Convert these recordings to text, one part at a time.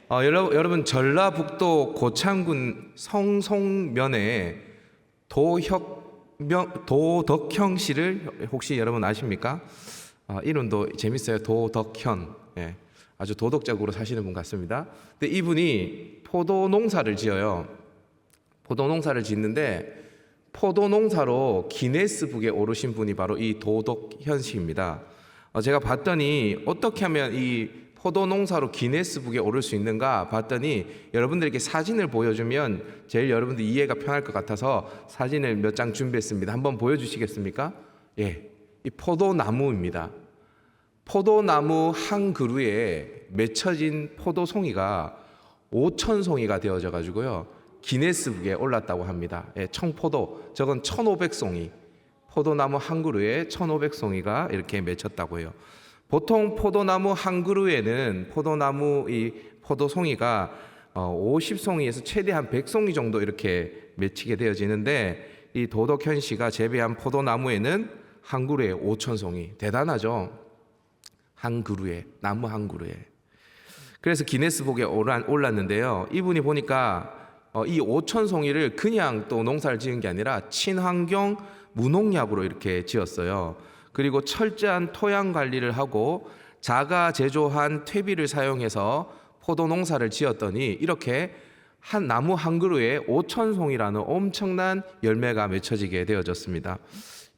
여러분 전라북도 고창군 성송면에 도덕형 씨를 혹시 여러분 아십니까? 이름도 재밌어요. 도덕현. 예, 아주 도덕적으로 사시는 분 같습니다. 근데 이분이 포도 농사를 지어요. 포도 농사를 짓는데 포도 농사로 기네스북에 오르신 분이 바로 이 도덕현 씨입니다. 제가 봤더니 어떻게 하면 이 포도 농사로 기네스북에 오를 수 있는가 봤더니 여러분들에게 사진을 보여주면 제일 여러분들 이해가 편할 것 같아서 사진을 몇 장 준비했습니다. 한번 보여주시겠습니까? 예, 이 포도나무입니다. 포도나무 한 그루에 맺혀진 포도송이가 5,000송이가 되어져 가지고요 기네스북에 올랐다고 합니다. 예, 청포도, 저건 1,500송이, 포도나무 한 그루에 1,500송이가 이렇게 맺혔다고 해요. 보통 포도나무 한 그루에는 포도나무 이 포도송이가 50송이에서 최대한 100송이 정도 이렇게 맺히게 되어지는데 이 도덕현 씨가 재배한 포도나무에는 한 그루에 5,000송이, 대단하죠. 한 그루에, 나무 한 그루에. 그래서 기네스북에 올랐는데요. 이분이 보니까 이 5,000송이를 그냥 또 농사를 지은 게 아니라 친환경 무농약으로 이렇게 지었어요. 그리고 철저한 토양 관리를 하고 자가 제조한 퇴비를 사용해서 포도 농사를 지었더니 이렇게 한 나무 한 그루에 5,000송이라는 엄청난 열매가 맺혀지게 되어졌습니다.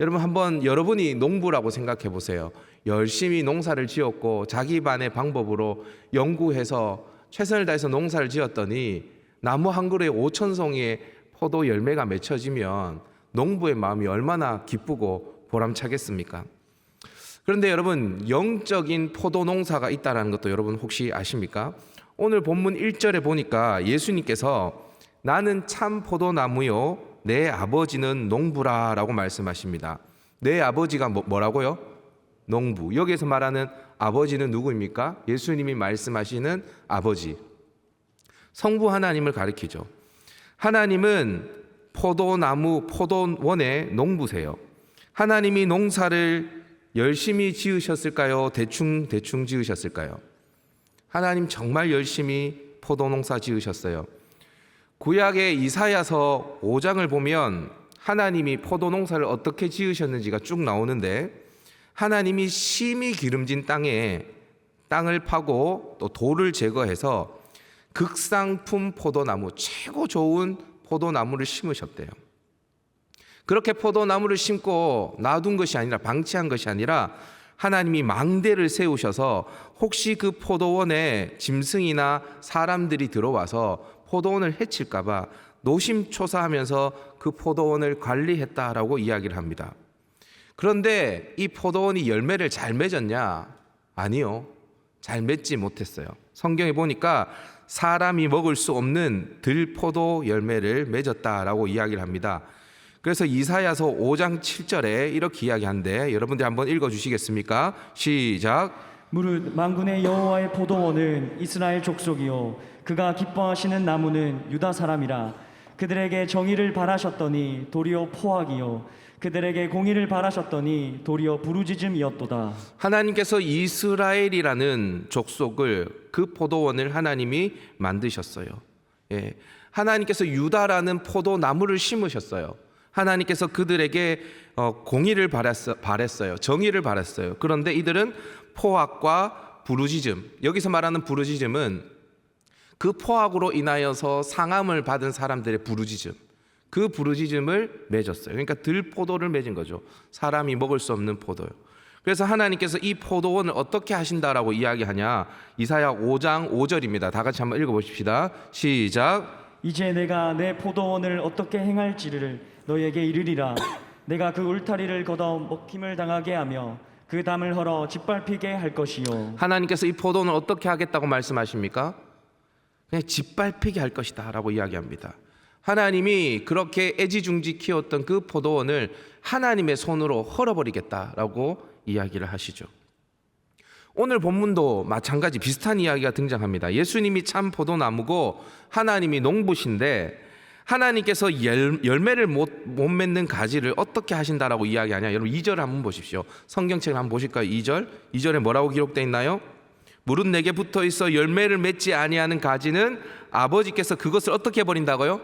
여러분 한번 여러분이 농부라고 생각해 보세요. 열심히 농사를 지었고 자기만의 방법으로 연구해서 최선을 다해서 농사를 지었더니 나무 한 그루에 5,000송이의 포도 열매가 맺혀지면 농부의 마음이 얼마나 기쁘고 보람차겠습니까? 그런데 여러분, 영적인 포도 농사가 있다는 것도 여러분 혹시 아십니까? 오늘 본문 1절에 보니까 예수님께서 나는 참 포도나무요 내 아버지는 농부라 라고 말씀하십니다. 내 아버지가 뭐라고요? 농부. 여기에서 말하는 아버지는 누구입니까? 예수님이 말씀하시는 아버지, 성부 하나님을 가리키죠. 하나님은 포도나무, 포도원의 농부세요. 하나님이 농사를 열심히 지으셨을까요? 대충 지으셨을까요? 하나님 정말 열심히 포도농사 지으셨어요. 구약의 이사야서 5장을 보면 하나님이 포도농사를 어떻게 지으셨는지가 쭉 나오는데 하나님이 심히 기름진 땅에 땅을 파고 또 돌을 제거해서 극상품 포도나무, 최고 좋은 포도나무를 심으셨대요. 그렇게 포도나무를 심고 놔둔 것이 아니라, 방치한 것이 아니라 하나님이 망대를 세우셔서 혹시 그 포도원에 짐승이나 사람들이 들어와서 포도원을 해칠까 봐 노심초사하면서 그 포도원을 관리했다라고 이야기를 합니다. 그런데 이 포도원이 열매를 잘 맺었냐? 아니요, 잘 맺지 못했어요. 성경에 보니까 사람이 먹을 수 없는 들포도 열매를 맺었다라고 이야기를 합니다. 그래서 이사야서 5장 7절에 이렇게 이야기하는데 여러분들 한번 읽어주시겠습니까? 시작. 무릇 만군의 여호와의 포도원은 이스라엘 족속이요 그가 기뻐하시는 나무는 유다 사람이라. 그들에게 정의를 바라셨더니 도리어 포악이요 그들에게 공의를 바라셨더니 도리어 부르짖음이었도다. 하나님께서 이스라엘이라는 족속을, 그 포도원을 하나님이 만드셨어요. 예, 하나님께서 유다라는 포도나무를 심으셨어요. 하나님께서 그들에게 공의를 바랬어요. 정의를 바랬어요. 그런데 이들은 포악과 부르짖음, 여기서 말하는 부르짖음은 그 포악으로 인하여서 상함을 받은 사람들의 부르짖음, 그 부르짖음을 맺었어요. 그러니까 들포도를 맺은 거죠. 사람이 먹을 수 없는 포도요. 그래서 하나님께서 이 포도원을 어떻게 하신다라고 이야기하냐? 이사야 5장 5절입니다. 다 같이 한번 읽어보십시다. 시작. 이제 내가 내 포도원을 어떻게 행할지를 너에게 이르리라. 내가 그 울타리를 걷어 먹힘을 당하게 하며 그 담을 헐어 짓밟히게 할 것이요. 하나님께서 이 포도원을 어떻게 하겠다고 말씀하십니까? 그냥 짓밟히게 할 것이다 라고 이야기합니다. 하나님이 그렇게 애지중지 키웠던 그 포도원을 하나님의 손으로 헐어버리겠다라고 이야기를 하시죠. 오늘 본문도 마찬가지 비슷한 이야기가 등장합니다. 예수님이 참 포도나무고 하나님이 농부신데 하나님께서 열매를 못 맺는 가지를 어떻게 하신다라고 이야기하냐? 여러분 2절 한번 보십시오. 성경책을 한번 보실까요? 2절에 뭐라고 기록되어 있나요? 무릇 내게 붙어 있어 열매를 맺지 아니하는 가지는 아버지께서 그것을 어떻게 해버린다고요?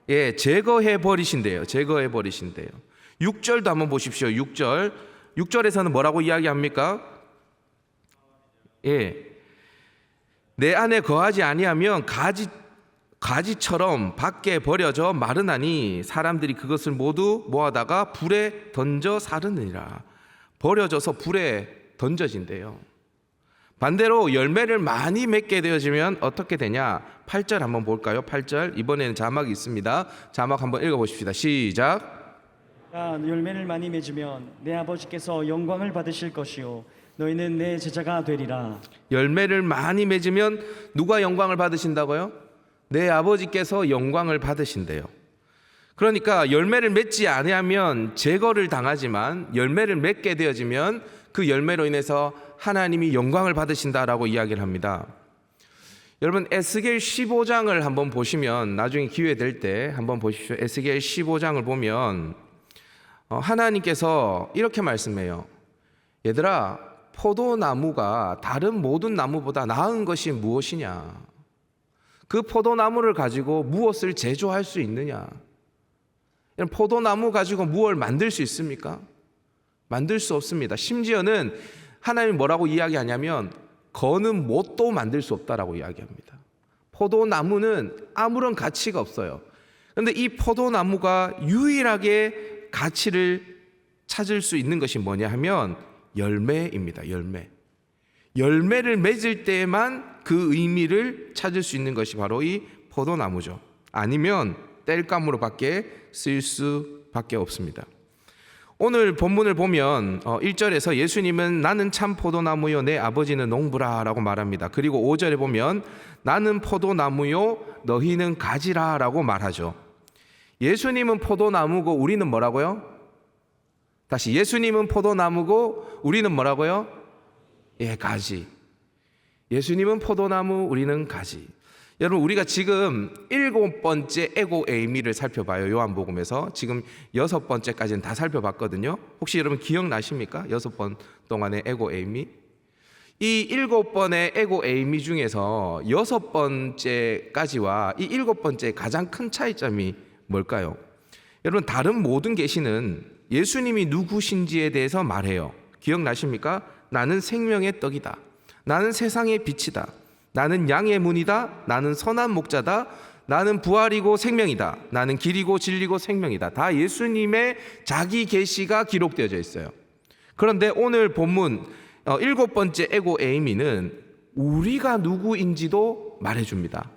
예, 제거해 버리신대요. 제거해 버리신대요. 6절도 한번 보십시오. 6절. 6절에서는 뭐라고 이야기합니까? 예. 내 안에 거하지 아니하면 가지처럼 밖에 버려져 마르나니 사람들이 그것을 모두 모아다가 불에 던져 사르느니라. 버려져서 불에 던져진대요. 반대로 열매를 많이 맺게 되어지면 어떻게 되냐? 8절 한번 볼까요? 8절. 이번에는 자막이 있습니다. 자막 한번 읽어보십시다. 시작. 열매를 많이 맺으면 내 아버지께서 영광을 받으실 것이요 너희는 내 제자가 되리라. 열매를 많이 맺으면 누가 영광을 받으신다고요? 내 아버지께서 영광을 받으신대요. 그러니까 열매를 맺지 아니하면 제거를 당하지만 열매를 맺게 되어지면 그 열매로 인해서 하나님이 영광을 받으신다라고 이야기를 합니다. 여러분 에스겔 15장을 한번 보시면 나중에 기회 될 때 한번 보십시오. 에스겔 15장을 보면 하나님께서 이렇게 말씀해요. 얘들아, 포도나무가 다른 모든 나무보다 나은 것이 무엇이냐? 그 포도나무를 가지고 무엇을 제조할 수 있느냐? 포도나무 가지고 무엇을 만들 수 있습니까? 만들 수 없습니다. 심지어는 하나님이 뭐라고 이야기하냐면 거는 못도 만들 수 없다라고 이야기합니다. 포도나무는 아무런 가치가 없어요. 그런데 이 포도나무가 유일하게 가치를 찾을 수 있는 것이 뭐냐 하면 열매입니다. 열매. 열매를 맺을 때에만 그 의미를 찾을 수 있는 것이 바로 이 포도나무죠. 아니면 땔감으로밖에 쓰일 수밖에 없습니다. 오늘 본문을 보면 1절에서 예수님은 나는 참 포도나무요 내 아버지는 농부라 라고 말합니다. 그리고 5절에 보면 나는 포도나무요 너희는 가지라 라고 말하죠. 예수님은 포도나무고 우리는 뭐라고요? 다시 예수님은 포도나무고 우리는 뭐라고요? 예, 가지. 예수님은 포도나무, 우리는 가지. 여러분 우리가 지금 7번째 에고 에이미를 살펴봐요. 요한복음에서 지금 6번째까지는 다 살펴봤거든요. 혹시 여러분 기억나십니까? 6번 동안의 에고 에이미. 이 7번의 에고 에이미 중에서 6번째까지와 이 7번째 가장 큰 차이점이 뭘까요? 여러분 다른 모든 계시는 예수님이 누구신지에 대해서 말해요. 기억나십니까? 나는 생명의 떡이다. 나는 세상의 빛이다. 나는 양의 문이다. 나는 선한 목자다. 나는 부활이고 생명이다. 나는 길이고 진리고 생명이다. 다 예수님의 자기 계시가 기록되어져 있어요. 그런데 오늘 본문 7번째 에고 에이미는 우리가 누구인지도 말해줍니다.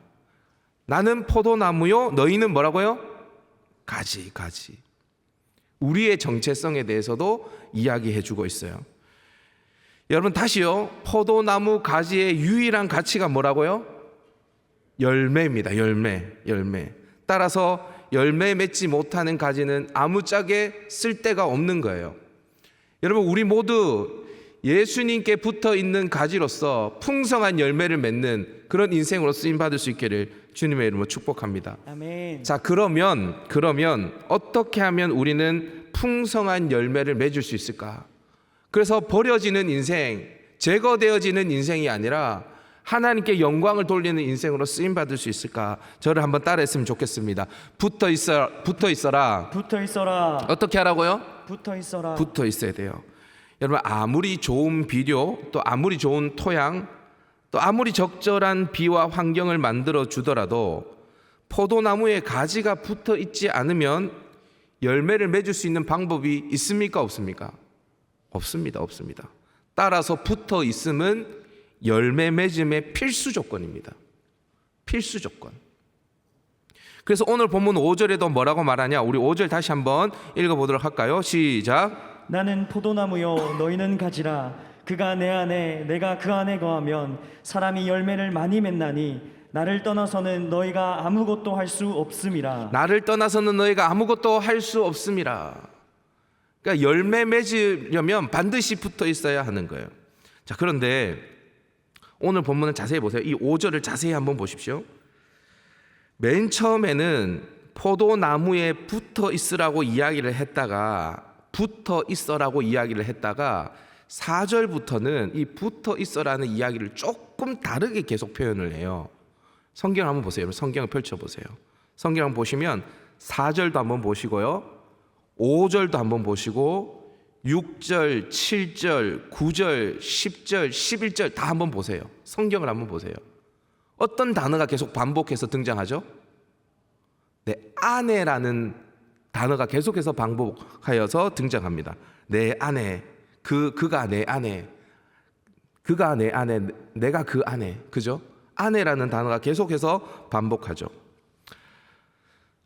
나는 포도나무요 너희는 뭐라고요? 가지. 우리의 정체성에 대해서도 이야기해주고 있어요. 여러분 다시요. 포도나무 가지의 유일한 가치가 뭐라고요? 열매입니다. 열매. 따라서 열매 맺지 못하는 가지는 아무짝에 쓸데가 없는 거예요. 여러분 우리 모두 예수님께 붙어 있는 가지로서 풍성한 열매를 맺는 그런 인생으로 쓰임 받을 수 있기를 주님의 이름으로 축복합니다. 아멘. 자, 그러면 어떻게 하면 우리는 풍성한 열매를 맺을 수 있을까? 그래서 버려지는 인생, 제거되어지는 인생이 아니라 하나님께 영광을 돌리는 인생으로 쓰임 받을 수 있을까? 저를 한번 따라했으면 좋겠습니다. 붙어 있어라. 어떻게 하라고요? 붙어 있어야 돼요. 여러분 아무리 좋은 비료, 또 아무리 좋은 토양, 또 아무리 적절한 비와 환경을 만들어 주더라도 포도나무에 가지가 붙어 있지 않으면 열매를 맺을 수 있는 방법이 있습니까? 없습니까? 없습니다. 따라서 붙어 있음은 열매 맺음의 필수 조건입니다. 필수 조건. 그래서 오늘 본문 5절에도 뭐라고 말하냐? 우리 5절 다시 한번 읽어보도록 할까요? 시작. 나는 포도나무요 너희는 가지라. 그가 내 안에 내가 그 안에 거하면 사람이 열매를 많이 맺나니 나를 떠나서는 너희가 아무것도 할 수 없음이라. 나를 떠나서는 너희가 아무것도 할 수 없음이라. 그러니까 열매 맺으려면 반드시 붙어 있어야 하는 거예요. 자, 그런데 오늘 본문을 자세히 보세요. 이 5절을 자세히 한번 보십시오. 맨 처음에는 포도나무에 붙어 있으라고 이야기를 했다가 4절부터는 이 붙어 있어라는 이야기를 조금 다르게 계속 표현을 해요. 성경 한번 보세요. 여러분 성경을 펼쳐보세요. 성경 한번 보시면 4절도 한번 보시고요, 5절도 한번 보시고 6절, 7절, 9절, 10절, 11절 다 한번 보세요. 성경을 한번 보세요. 어떤 단어가 계속 반복해서 등장하죠? 내 아내라는 단어가 계속해서 반복하여서 등장합니다. 내 아내, 그가 내 아내, 그가 내 아내, 내가 그 아내, 그죠? 아내라는 단어가 계속해서 반복하죠.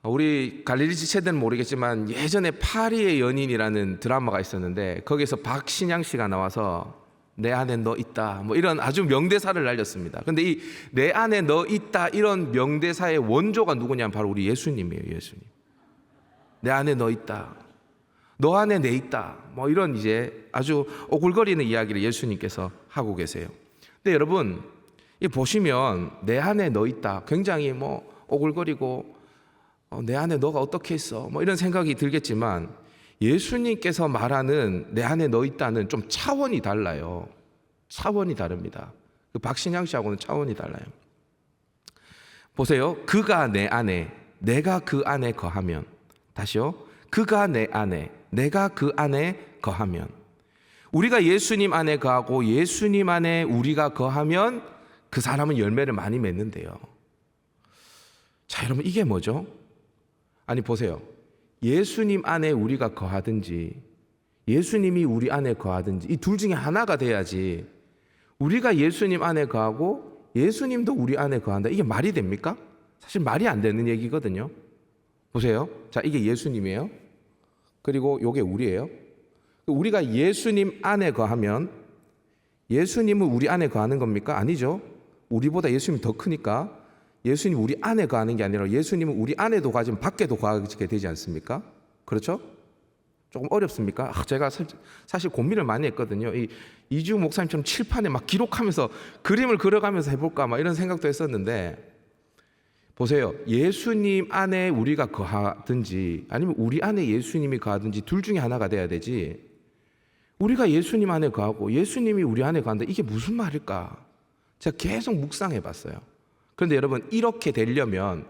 우리 갈릴리 지체들은 모르겠지만 예전에 파리의 연인이라는 드라마가 있었는데 거기서 박신양 씨가 나와서 내 안에 너 있다 뭐 이런 아주 명대사를 날렸습니다. 근데 이 내 안에 너 있다 이런 명대사의 원조가 누구냐면 바로 우리 예수님이에요. 예수님. 내 안에 너 있다, 너 안에 내 있다, 뭐 이런 이제 아주 오글거리는 이야기를 예수님께서 하고 계세요. 근데 여러분 이 보시면 내 안에 너 있다 굉장히 뭐 오글거리고 내 안에 너가 어떻게 있어 뭐 이런 생각이 들겠지만 예수님께서 말하는 내 안에 너 있다는 좀 차원이 달라요. 차원이 다릅니다. 그 박신양 씨하고는 차원이 달라요. 보세요. 그가 내 안에, 내가 그 안에 거하면. 다시요. 그가 내 안에, 내가 그 안에 거하면. 우리가 예수님 안에 거하고 예수님 안에 우리가 거하면 그 사람은 열매를 많이 맺는데요. 자, 여러분 이게 뭐죠? 아니 보세요. 예수님 안에 우리가 거하든지 예수님이 우리 안에 거하든지 이 둘 중에 하나가 돼야지 우리가 예수님 안에 거하고 예수님도 우리 안에 거한다. 이게 말이 됩니까? 사실 말이 안 되는 얘기거든요. 보세요. 자, 이게 예수님이에요. 그리고 이게 우리예요. 우리가 예수님 안에 거하면 예수님은 우리 안에 거하는 겁니까? 아니죠. 우리보다 예수님이 더 크니까 예수님 우리 안에 거하는 게 아니라 예수님은 우리 안에도 거하지만 밖에도 거하게 되지 않습니까? 그렇죠? 조금 어렵습니까? 제가 사실 고민을 많이 했거든요. 이주 목사님처럼 칠판에 막 기록하면서 그림을 그려가면서 해볼까 막 이런 생각도 했었는데 보세요. 예수님 안에 우리가 거하든지 아니면 우리 안에 예수님이 거하든지 둘 중에 하나가 돼야 되지 우리가 예수님 안에 거하고 예수님이 우리 안에 거한다. 이게 무슨 말일까? 제가 계속 묵상해 봤어요. 그런데 여러분 이렇게 되려면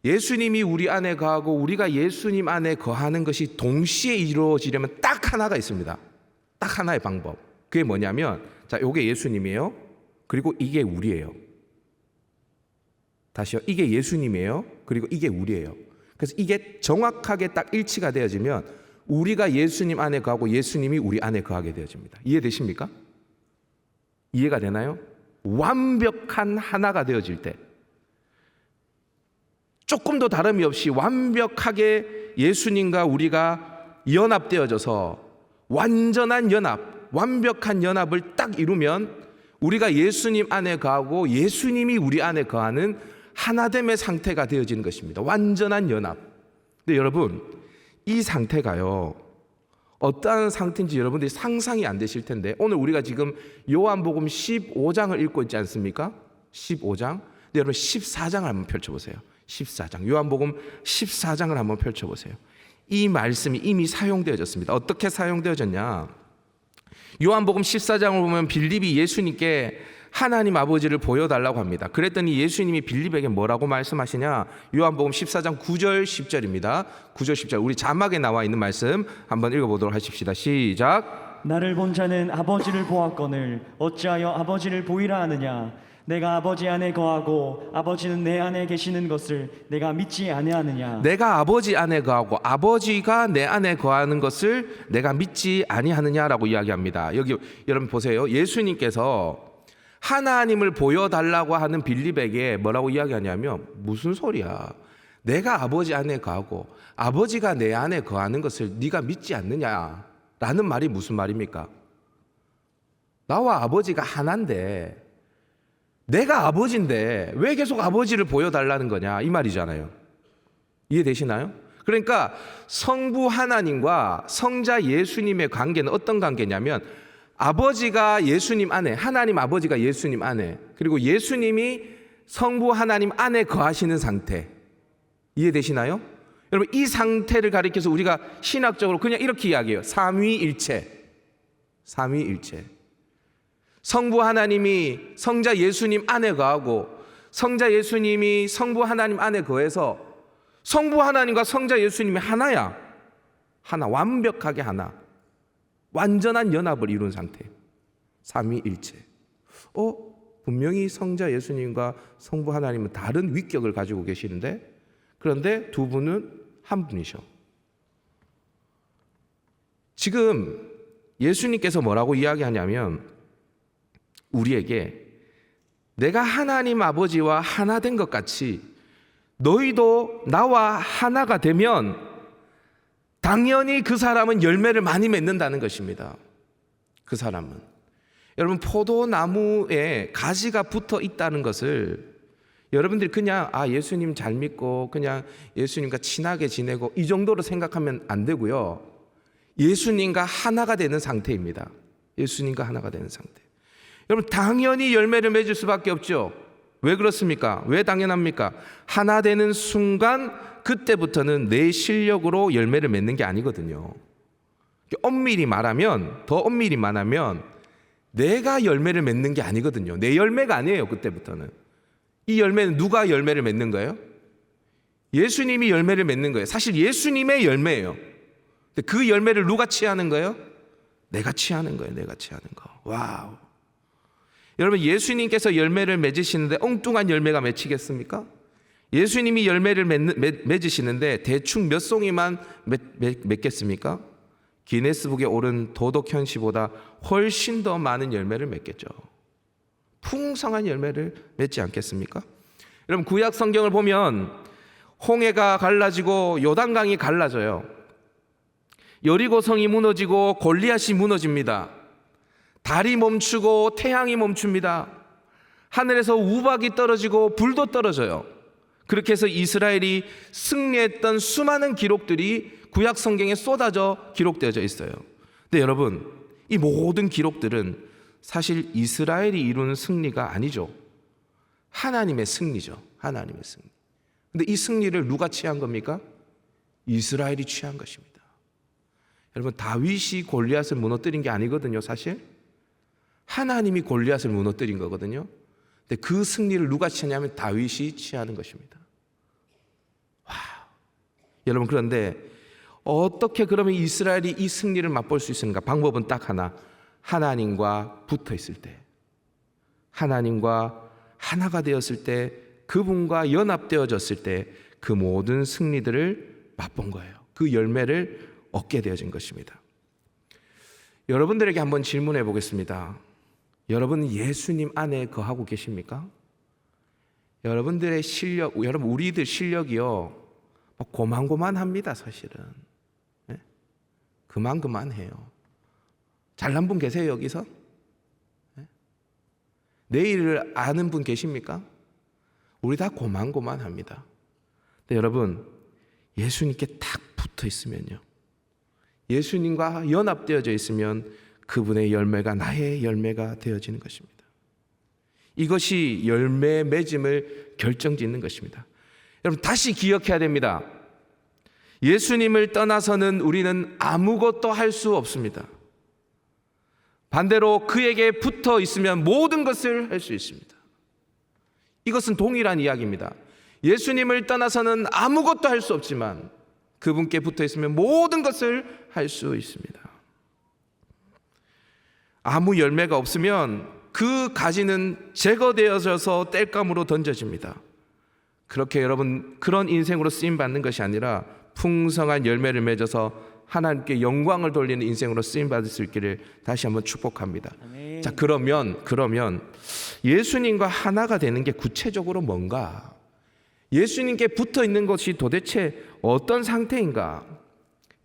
예수님이 우리 안에 거하고 우리가 예수님 안에 거하는 것이 동시에 이루어지려면 딱 하나가 있습니다. 딱 하나의 방법. 그게 뭐냐면 자, 요게 예수님이에요. 그리고 이게 우리예요. 다시요. 이게 예수님이에요. 그리고 이게 우리예요. 그래서 이게 정확하게 딱 일치가 되어지면 우리가 예수님 안에 거하고 예수님이 우리 안에 거하게 되어집니다. 이해되십니까? 이해가 되나요? 완벽한 하나가 되어질 때 조금도 다름이 없이 완벽하게 예수님과 우리가 연합되어져서 완전한 연합, 완벽한 연합을 딱 이루면 우리가 예수님 안에 거하고 예수님이 우리 안에 거하는 하나됨의 상태가 되어지는 것입니다. 완전한 연합. 근데 여러분 이 상태가요 어떠한 상태인지 여러분들이 상상이 안 되실 텐데 오늘 우리가 지금 요한복음 15장을 읽고 있지 않습니까? 15장. 근데 여러분 14장을 한번 펼쳐보세요. 14장. 요한복음 14장을 한번 펼쳐보세요. 이 말씀이 이미 사용되어졌습니다. 어떻게 사용되어졌냐? 요한복음 14장을 보면 빌립이 예수님께 하나님 아버지를 보여달라고 합니다. 그랬더니 예수님이 빌립에게 뭐라고 말씀하시냐? 요한복음 14장 9절 10절입니다. 9절 10절 우리 자막에 나와 있는 말씀 한번 읽어보도록 하십시다. 시작. 나를 본 자는 아버지를 보았거늘 어찌하여 아버지를 보이라 하느냐? 내가 아버지 안에 거하고 아버지는 내 안에 계시는 것을 내가 믿지 아니하느냐? 내가 아버지 안에 거하고 아버지가 내 안에 거하는 것을 내가 믿지 아니하느냐라고 이야기합니다. 여기 여러분 보세요. 예수님께서 하나님을 보여달라고 하는 빌립에게 뭐라고 이야기하냐면 무슨 소리야? 내가 아버지 안에 거하고 아버지가 내 안에 거하는 것을 네가 믿지 않느냐라는 말이 무슨 말입니까? 나와 아버지가 하나인데 내가 아버지인데 왜 계속 아버지를 보여달라는 거냐 이 말이잖아요. 이해되시나요? 그러니까 성부 하나님과 성자 예수님의 관계는 어떤 관계냐면 아버지가 예수님 안에, 하나님 아버지가 예수님 안에, 그리고 예수님이 성부 하나님 안에 거하시는 상태. 이해되시나요? 여러분 이 상태를 가리켜서 우리가 신학적으로 그냥 이렇게 이야기해요. 삼위일체. 삼위일체. 성부 하나님이 성자 예수님 안에 거하고 성자 예수님이 성부 하나님 안에 거해서 성부 하나님과 성자 예수님이 하나야. 하나, 완벽하게 하나. 완전한 연합을 이룬 상태. 삼위일체. 분명히 성자 예수님과 성부 하나님은 다른 위격을 가지고 계시는데, 그런데 두 분은 한 분이셔. 지금 예수님께서 뭐라고 이야기하냐면 우리에게 내가 하나님 아버지와 하나 된 것 같이 너희도 나와 하나가 되면 당연히 그 사람은 열매를 많이 맺는다는 것입니다. 그 사람은. 여러분, 포도나무에 가지가 붙어 있다는 것을 여러분들이 그냥 예수님 잘 믿고 그냥 예수님과 친하게 지내고 이 정도로 생각하면 안 되고요. 예수님과 하나가 되는 상태입니다. 예수님과 하나가 되는 상태. 여러분, 당연히 열매를 맺을 수밖에 없죠. 왜 그렇습니까? 왜 당연합니까? 하나 되는 순간 그때부터는 내 실력으로 열매를 맺는 게 아니거든요. 엄밀히 말하면, 더 엄밀히 말하면 내가 열매를 맺는 게 아니거든요. 내 열매가 아니에요. 그때부터는. 이 열매는 누가 열매를 맺는 거예요? 예수님이 열매를 맺는 거예요. 사실 예수님의 열매예요. 근데 그 열매를 누가 취하는 거예요? 내가 취하는 거예요. 내가 취하는 거. 와우. 여러분, 예수님께서 열매를 맺으시는데 엉뚱한 열매가 맺히겠습니까? 예수님이 열매를 맺으시는데 대충 몇 송이만 맺겠습니까? 기네스북에 오른 도덕현시보다 훨씬 더 많은 열매를 맺겠죠. 풍성한 열매를 맺지 않겠습니까? 여러분, 구약 성경을 보면 홍해가 갈라지고 요단강이 갈라져요. 여리고성이 무너지고 골리앗이 무너집니다. 달이 멈추고 태양이 멈춥니다. 하늘에서 우박이 떨어지고 불도 떨어져요. 그렇게 해서 이스라엘이 승리했던 수많은 기록들이 구약 성경에 쏟아져 기록되어져 있어요. 근데 여러분, 이 모든 기록들은 사실 이스라엘이 이루는 승리가 아니죠. 하나님의 승리죠. 하나님의 승리. 근데 이 승리를 누가 취한 겁니까? 이스라엘이 취한 것입니다. 여러분, 다윗이 골리앗을 무너뜨린 게 아니거든요. 사실 하나님이 골리앗을 무너뜨린 거거든요. 근데 그 승리를 누가 취하냐면 다윗이 취하는 것입니다. 와, 여러분, 그런데 어떻게 그러면 이스라엘이 이 승리를 맛볼 수 있는가? 방법은 딱 하나. 하나님과 붙어 있을 때, 하나님과 하나가 되었을 때, 그분과 연합되어졌을 때 그 모든 승리들을 맛본 거예요. 그 열매를 얻게 되어진 것입니다. 여러분들에게 한번 질문해 보겠습니다. 여러분은 예수님 안에 거하고 계십니까? 여러분들의 실력, 여러분 우리들 실력이요 고만고만합니다. 사실은 그만해요. 잘난 분 계세요 여기서? 내일을 아는 분 계십니까? 우리 다 고만고만합니다. 근데 여러분, 예수님께 딱 붙어 있으면요, 예수님과 연합되어져 있으면 그분의 열매가 나의 열매가 되어지는 것입니다. 이것이 열매 맺음을 결정짓는 것입니다. 여러분, 다시 기억해야 됩니다. 예수님을 떠나서는 우리는 아무것도 할 수 없습니다. 반대로 그에게 붙어 있으면 모든 것을 할 수 있습니다. 이것은 동일한 이야기입니다. 예수님을 떠나서는 아무것도 할 수 없지만 그분께 붙어 있으면 모든 것을 할 수 있습니다. 아무 열매가 없으면 그 가지는 제거되어져서 땔감으로 던져집니다. 그렇게 여러분, 그런 인생으로 쓰임 받는 것이 아니라 풍성한 열매를 맺어서 하나님께 영광을 돌리는 인생으로 쓰임 받을 수 있기를 다시 한번 축복합니다. 아멘. 자, 그러면 예수님과 하나가 되는 게 구체적으로 뭔가? 예수님께 붙어 있는 것이 도대체 어떤 상태인가?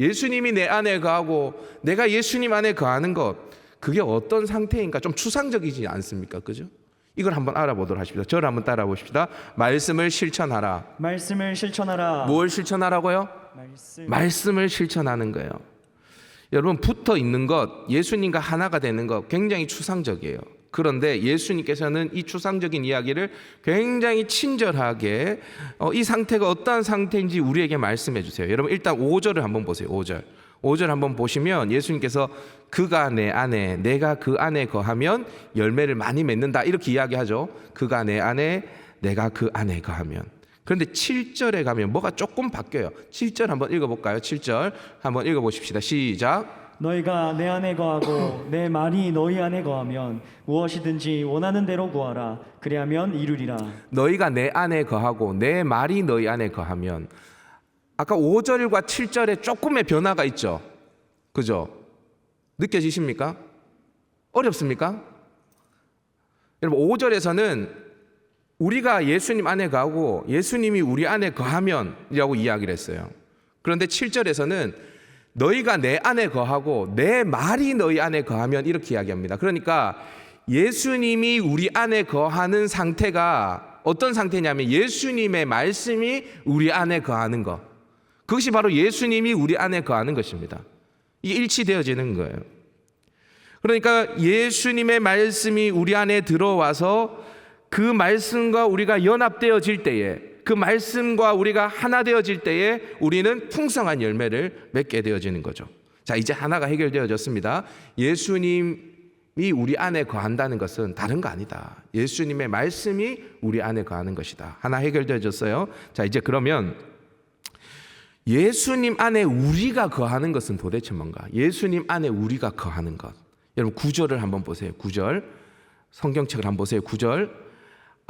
예수님이 내 안에 거하고 내가 예수님 안에 거하는 것, 그게 어떤 상태인가? 좀 추상적이지 않습니까? 그죠? 이걸 한번 알아보도록 하십시다. 저를 한번 따라 보십시다. 말씀을 실천하라. 말씀을 실천하라. 뭘 실천하라고요? 말씀을 실천하는 거예요. 여러분, 붙어 있는 것, 예수님과 하나가 되는 것 굉장히 추상적이에요. 그런데 예수님께서는 이 추상적인 이야기를 굉장히 친절하게 이 상태가 어떠한 상태인지 우리에게 말씀해 주세요. 여러분, 일단 5절을 한번 보세요. 5절. 5절 한번 보시면 예수님께서 그가 내 안에 내가 그 안에 거하면 열매를 많이 맺는다 이렇게 이야기하죠. 그가 내 안에 내가 그 안에 거하면. 그런데 7절에 가면 뭐가 조금 바뀌어요. 7절 한번 읽어볼까요? 7절 한번 읽어보십시다. 시작. 너희가 내 안에 거하고 내 말이 너희 안에 거하면 무엇이든지 원하는 대로 구하라. 그리하면 이루리라. 너희가 내 안에 거하고 내 말이 너희 안에 거하면, 아까 5절과 7절에 조금의 변화가 있죠. 그죠? 느껴지십니까? 어렵습니까? 여러분 5절에서는 우리가 예수님 안에 거하고 예수님이 우리 안에 거하면 이라고 이야기를 했어요. 그런데 7절에서는 너희가 내 안에 거하고 내 말이 너희 안에 거하면 이렇게 이야기합니다. 그러니까 예수님이 우리 안에 거하는 상태가 어떤 상태냐면 예수님의 말씀이 우리 안에 거하는 것. 그것이 바로 예수님이 우리 안에 거하는 것입니다. 이게 일치되어지는 거예요. 그러니까 예수님의 말씀이 우리 안에 들어와서 그 말씀과 우리가 연합되어질 때에, 그 말씀과 우리가 하나 되어질 때에 우리는 풍성한 열매를 맺게 되어지는 거죠. 자, 이제 하나가 해결되어졌습니다. 예수님이 우리 안에 거한다는 것은 다른 거 아니다. 예수님의 말씀이 우리 안에 거하는 것이다. 하나 해결되어졌어요. 자, 이제 그러면 예수님 안에 우리가 거하는 것은 도대체 뭔가? 예수님 안에 우리가 거하는 것. 여러분 9절을 한번 보세요. 9절. 성경책을 한번 보세요. 9절.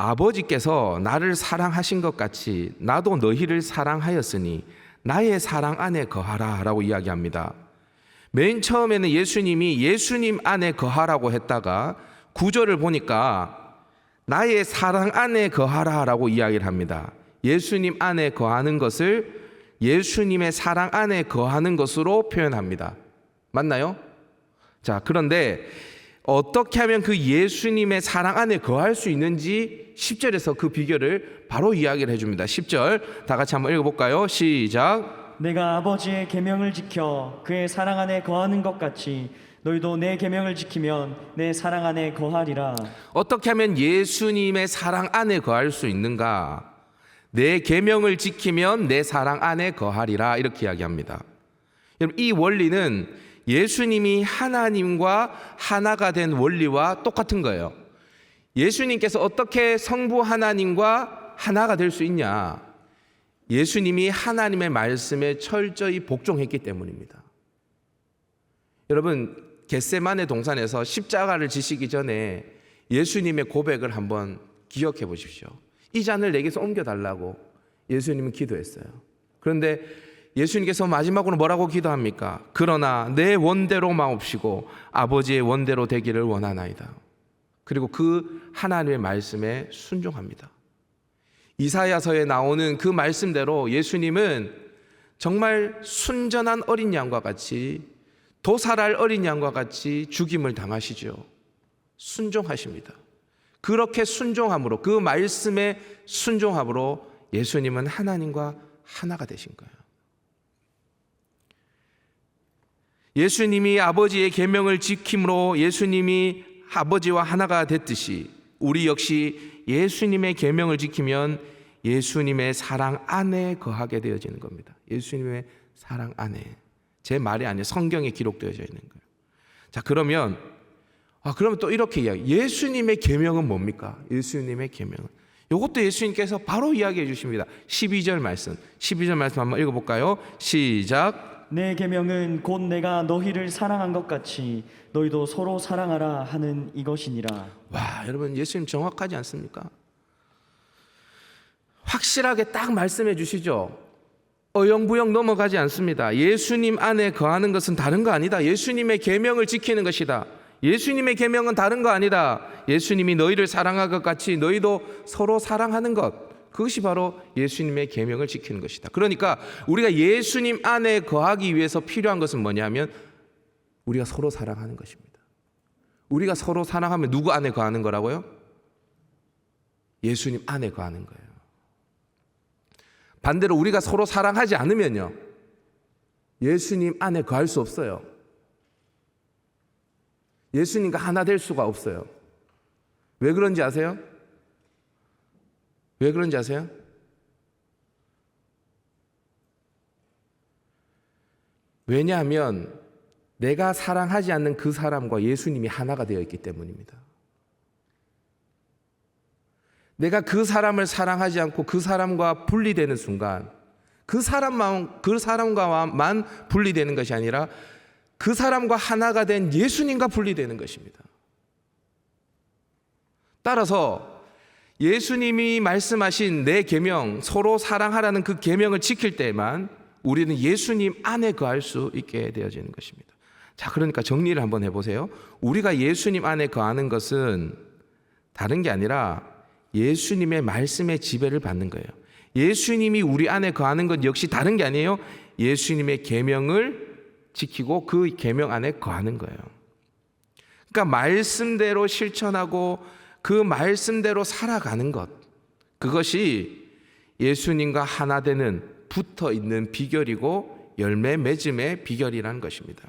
아버지께서 나를 사랑하신 것 같이 나도 너희를 사랑하였으니 나의 사랑 안에 거하라 라고 이야기합니다. 맨 처음에는 예수님이 예수님 안에 거하라고 했다가 9절을 보니까 나의 사랑 안에 거하라 라고 이야기를 합니다. 예수님 안에 거하는 것을 예수님의 사랑 안에 거하는 것으로 표현합니다. 맞나요? 자, 그런데 어떻게 하면 그 예수님의 사랑 안에 거할 수 있는지 10절에서 그 비결을 바로 이야기를 해줍니다. 10절 다 같이 한번 읽어볼까요? 시작. 내가 아버지의 계명을 지켜 그의 사랑 안에 거하는 것 같이 너희도 내 계명을 지키면 내 사랑 안에 거하리라. 어떻게 하면 예수님의 사랑 안에 거할 수 있는가? 내 계명을 지키면 내 사랑 안에 거하리라 이렇게 이야기합니다. 여러분 이 원리는 예수님이 하나님과 하나가 된 원리와 똑같은 거예요. 예수님께서 어떻게 성부 하나님과 하나가 될 수 있냐? 예수님이 하나님의 말씀에 철저히 복종했기 때문입니다. 여러분 겟세마네 동산에서 십자가를 지시기 전에 예수님의 고백을 한번 기억해 보십시오. 이 잔을 내게서 옮겨달라고 예수님은 기도했어요. 그런데 예수님께서 마지막으로 뭐라고 기도합니까? 그러나 내 원대로 마옵시고 아버지의 원대로 되기를 원하나이다. 그리고 그 하나님의 말씀에 순종합니다. 이사야서에 나오는 그 말씀대로 예수님은 정말 순전한 어린 양과 같이 도살할 어린 양과 같이 죽임을 당하시죠. 순종하십니다. 그렇게 순종함으로 그 말씀에 순종함으로 예수님은 하나님과 하나가 되신 거예요. 예수님이 아버지의 계명을 지킴으로 예수님이 아버지와 하나가 됐듯이 우리 역시 예수님의 계명을 지키면 예수님의 사랑 안에 거하게 되어지는 겁니다. 예수님의 사랑 안에. 제 말이 아니에요. 성경에 기록되어져 있는 거예요. 자, 그러면 또 이렇게 이야기. 예수님의 계명은 뭡니까? 예수님의 계명은. 이것도 예수님께서 바로 이야기해 주십니다. 12절 말씀. 12절 말씀 한번 읽어볼까요? 시작. 내 계명은 곧 내가 너희를 사랑한 것 같이 너희도 서로 사랑하라 하는 이것이니라. 와, 여러분 예수님 정확하지 않습니까? 확실하게 딱 말씀해 주시죠. 어영부영 넘어가지 않습니다. 예수님 안에 거하는 것은 다른 거 아니다. 예수님의 계명을 지키는 것이다. 예수님의 계명은 다른 거 아니다. 예수님이 너희를 사랑한 것 같이 너희도 서로 사랑하는 것. 그것이 바로 예수님의 계명을 지키는 것이다. 그러니까 우리가 예수님 안에 거하기 위해서 필요한 것은 뭐냐면 우리가 서로 사랑하는 것입니다. 우리가 서로 사랑하면 누구 안에 거하는 거라고요? 예수님 안에 거하는 거예요. 반대로 우리가 서로 사랑하지 않으면요, 예수님 안에 거할 수 없어요. 예수님과 하나 될 수가 없어요. 왜 그런지 아세요? 왜 그런지 아세요? 왜냐하면 내가 사랑하지 않는 그 사람과 예수님이 하나가 되어 있기 때문입니다. 내가 그 사람을 사랑하지 않고 그 사람과 분리되는 순간 그 사람과만 분리되는 것이 아니라 그 사람과 하나가 된 예수님과 분리되는 것입니다. 따라서 예수님이 말씀하신 내 계명, 서로 사랑하라는 그 계명을 지킬 때만 우리는 예수님 안에 거할 수 있게 되어지는 것입니다. 자, 그러니까 정리를 한번 해보세요. 우리가 예수님 안에 거하는 것은 다른 게 아니라 예수님의 말씀의 지배를 받는 거예요. 예수님이 우리 안에 거하는 것 역시 다른 게 아니에요. 예수님의 계명을 지키고 그 계명 안에 거하는 거예요. 그러니까 말씀대로 실천하고 그 말씀대로 살아가는 것, 그것이 예수님과 하나 되는 붙어 있는 비결이고 열매 맺음의 비결이라는 것입니다.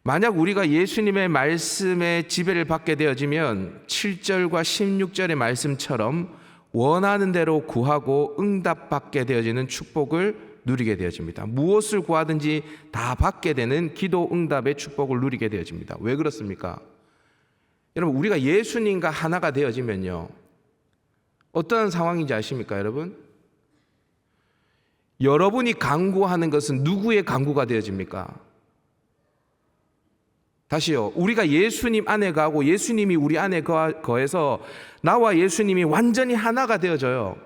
만약 우리가 예수님의 말씀의 지배를 받게 되어지면 7절과 16절의 말씀처럼 원하는 대로 구하고 응답받게 되어지는 축복을 누리게 되어집니다. 무엇을 구하든지 다 받게 되는 기도 응답의 축복을 누리게 되어집니다. 왜 그렇습니까? 여러분, 우리가 예수님과 하나가 되어지면요, 어떤 상황인지 아십니까, 여러분? 여러분이 간구하는 것은 누구의 간구가 되어집니까? 다시요. 우리가 예수님 안에 가고 예수님이 우리 안에 거해서 나와 예수님이 완전히 하나가 되어져요.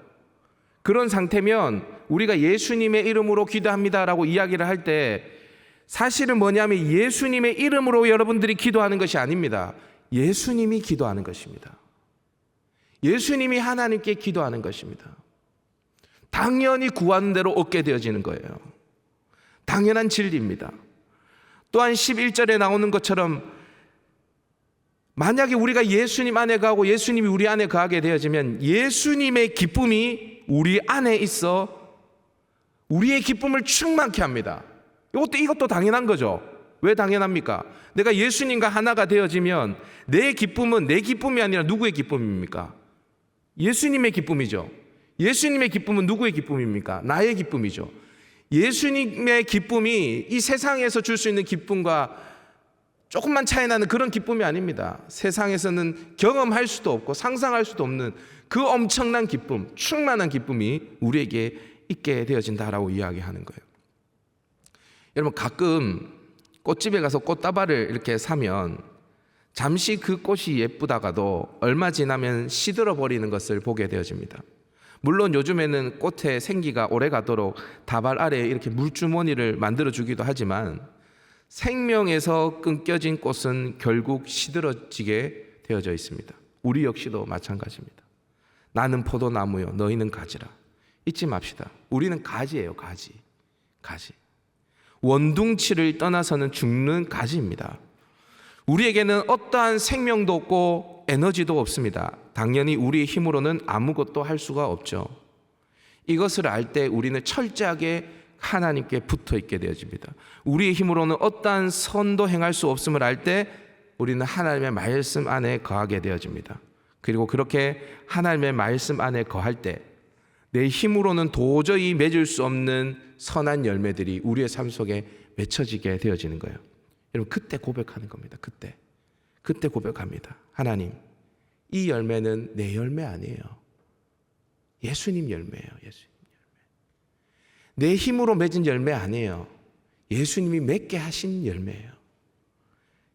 그런 상태면 우리가 예수님의 이름으로 기도합니다라고 이야기를 할 때 사실은 뭐냐면 예수님의 이름으로 여러분들이 기도하는 것이 아닙니다. 예수님이 기도하는 것입니다. 예수님이 하나님께 기도하는 것입니다. 당연히 구하는 대로 얻게 되어지는 거예요. 당연한 진리입니다. 또한 11절에 나오는 것처럼 만약에 우리가 예수님 안에 가고 예수님이 우리 안에 거하게 되어지면 예수님의 기쁨이 우리 안에 있어 우리의 기쁨을 충만케 합니다. 이것도 당연한 거죠. 왜 당연합니까? 내가 예수님과 하나가 되어지면 내 기쁨은 내 기쁨이 아니라 누구의 기쁨입니까? 예수님의 기쁨이죠. 예수님의 기쁨은 누구의 기쁨입니까? 나의 기쁨이죠. 예수님의 기쁨이 이 세상에서 줄 수 있는 기쁨과 조금만 차이 나는 그런 기쁨이 아닙니다. 세상에서는 경험할 수도 없고 상상할 수도 없는 그 엄청난 기쁨, 충만한 기쁨이 우리에게 있게 되어진다라고 이야기하는 거예요. 여러분, 가끔 꽃집에 가서 꽃다발을 이렇게 사면 잠시 그 꽃이 예쁘다가도 얼마 지나면 시들어 버리는 것을 보게 되어집니다. 물론 요즘에는 꽃의 생기가 오래 가도록 다발 아래에 이렇게 물주머니를 만들어 주기도 하지만 생명에서 끊겨진 꽃은 결국 시들어지게 되어져 있습니다. 우리 역시도 마찬가지입니다. 나는 포도나무요, 너희는 가지라. 잊지 맙시다. 우리는 가지예요, 가지. 원둥치를 떠나서는 죽는 가지입니다. 우리에게는 어떠한 생명도 없고 에너지도 없습니다. 당연히 우리의 힘으로는 아무것도 할 수가 없죠. 이것을 알 때 우리는 철저하게 하나님께 붙어 있게 되어집니다. 우리의 힘으로는 어떠한 선도 행할 수 없음을 알 때 우리는 하나님의 말씀 안에 거하게 되어집니다. 그리고 그렇게 하나님의 말씀 안에 거할 때 내 힘으로는 도저히 맺을 수 없는 선한 열매들이 우리의 삶 속에 맺혀지게 되어지는 거예요. 여러분, 그때 고백하는 겁니다. 그때 고백합니다. 하나님, 이 열매는 내 열매 아니에요. 예수님 열매예요. 예수님 열매. 내 힘으로 맺은 열매 아니에요. 예수님이 맺게 하신 열매예요.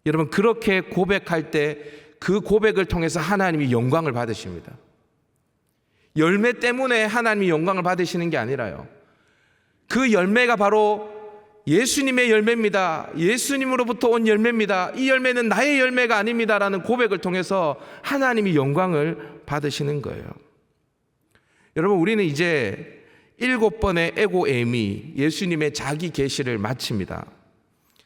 여러분, 그렇게 고백할 때 그 고백을 통해서 하나님이 영광을 받으십니다. 열매 때문에 하나님이 영광을 받으시는 게 아니라요. 그 열매가 바로 예수님의 열매입니다. 예수님으로부터 온 열매입니다. 이 열매는 나의 열매가 아닙니다라는 고백을 통해서 하나님이 영광을 받으시는 거예요. 여러분, 우리는 이제 7번의 에고에미, 예수님의 자기 계시를 마칩니다.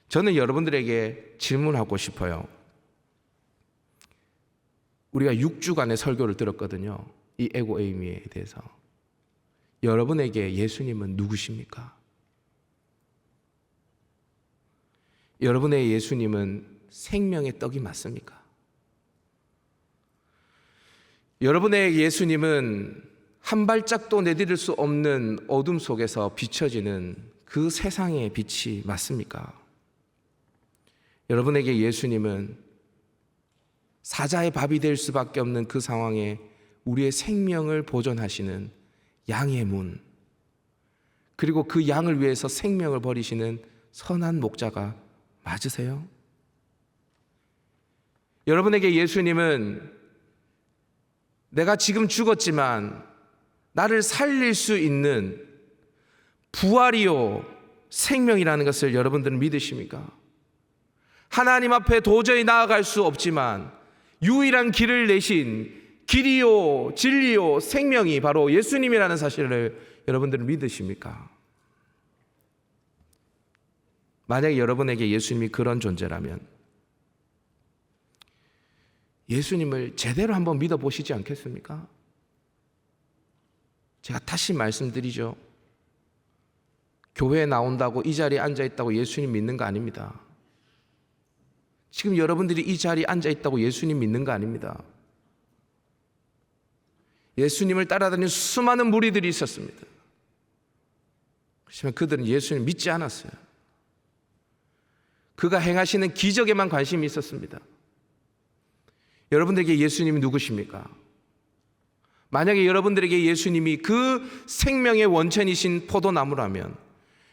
저는 여러분들에게 질문하고 싶어요. 우리가 6주간의 설교를 들었거든요. 이 에고에미에 대해서. 여러분에게 예수님은 누구십니까? 여러분의 예수님은 생명의 떡이 맞습니까? 여러분의 예수님은 한 발짝도 내디딜 수 없는 어둠 속에서 비춰지는 그 세상의 빛이 맞습니까? 여러분에게 예수님은 사자의 밥이 될 수밖에 없는 그 상황에 우리의 생명을 보존하시는 양의 문, 그리고 그 양을 위해서 생명을 버리시는 선한 목자가 맞으세요? 여러분에게 예수님은 내가 지금 죽었지만 나를 살릴 수 있는 부활이요 생명이라는 것을 여러분들은 믿으십니까? 하나님 앞에 도저히 나아갈 수 없지만 유일한 길을 내신 길이요 진리요 생명이 바로 예수님이라는 사실을 여러분들은 믿으십니까? 만약에 여러분에게 예수님이 그런 존재라면 예수님을 제대로 한번 믿어보시지 않겠습니까? 제가 다시 말씀드리죠. 교회에 나온다고 이 자리에 앉아있다고 예수님 믿는 거 아닙니다. 지금 여러분들이 이 자리에 앉아있다고 예수님 믿는 거 아닙니다. 예수님을 따라다니는 수많은 무리들이 있었습니다. 그렇지만 그들은 예수님 믿지 않았어요. 그가 행하시는 기적에만 관심이 있었습니다. 여러분들에게 예수님이 누구십니까? 만약에 여러분들에게 예수님이 그 생명의 원천이신 포도나무라면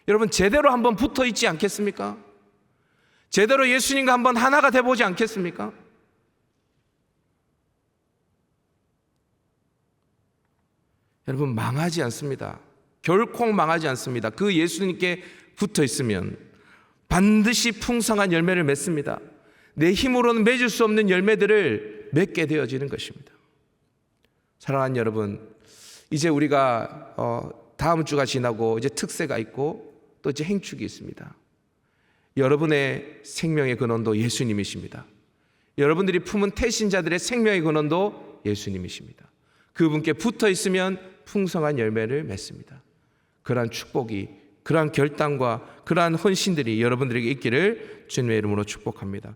여러분 제대로 한번 붙어 있지 않겠습니까? 제대로 예수님과 한번 하나가 돼보지 않겠습니까? 여러분 망하지 않습니다. 결코 망하지 않습니다. 그 예수님께 붙어 있으면 반드시 풍성한 열매를 맺습니다. 내 힘으로는 맺을 수 없는 열매들을 맺게 되어지는 것입니다. 사랑하는 여러분, 이제 우리가 다음 주가 지나고 이제 특세가 있고 또 이제 행축이 있습니다. 여러분의 생명의 근원도 예수님이십니다. 여러분들이 품은 태신자들의 생명의 근원도 예수님이십니다. 그분께 붙어 있으면 풍성한 열매를 맺습니다. 그러한 축복이, 그러한 결단과 그러한 헌신들이 여러분들에게 있기를 주님의 이름으로 축복합니다.